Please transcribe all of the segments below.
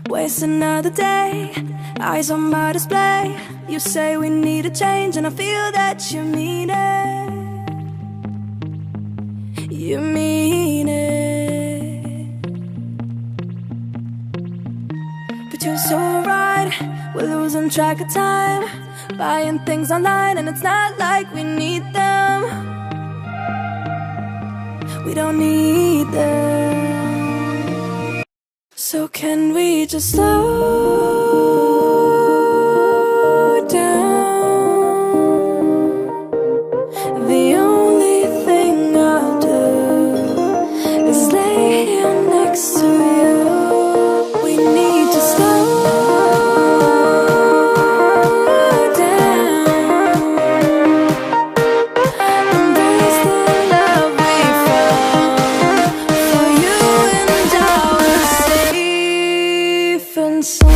Waste another day, eyes on my display. You say we need a change and I feel that you mean it. You mean it. But you're so right, we're losing track of time, buying things online and it's not like we need them. We don't need them. So can we just slow down? The only thing I'll do is lay here next to you. We need to slow down. Embrace the love we found. For you and I were safe and sound.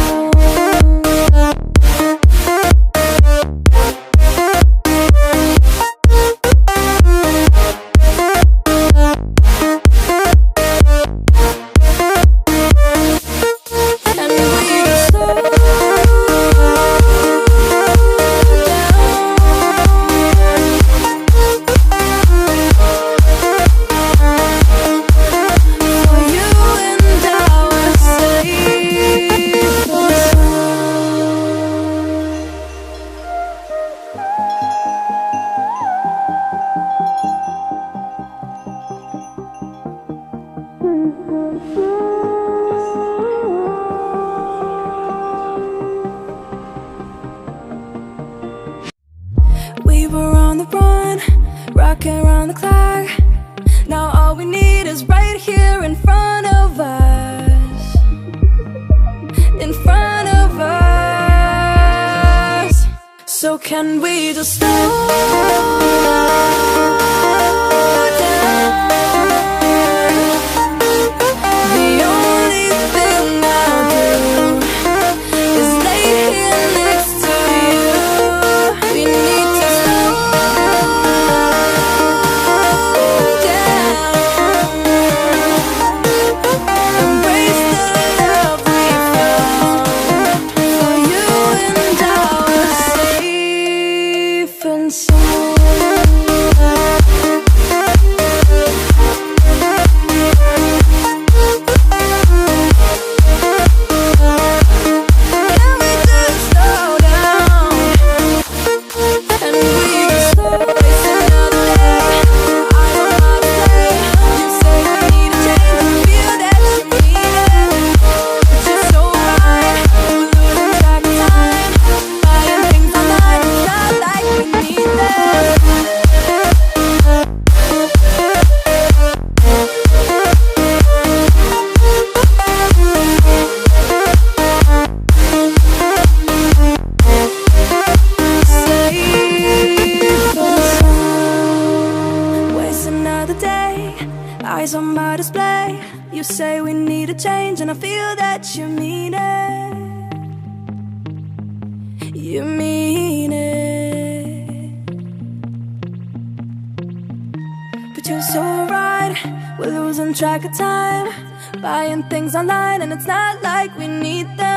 We were on the run, rocking around the clock. Now all we need is right here in front of us. In front of us. So can we just slow down? The only thing I'll do is lay here next to you. We need to slow down. Embrace the love we found. For you and I were safe and sound. Can we just slow down? And we just slow. Waste another day, eyes on my display. You say we need a change and feel that you mean it. But you're so right, we're losing track of time, buying things online, it's not like we need them. Waste another day, eyes on my display. You say we need a change and I feel that you mean it. You mean it. But you're so right, we're losing track of time, buying things online and it's not like we need them.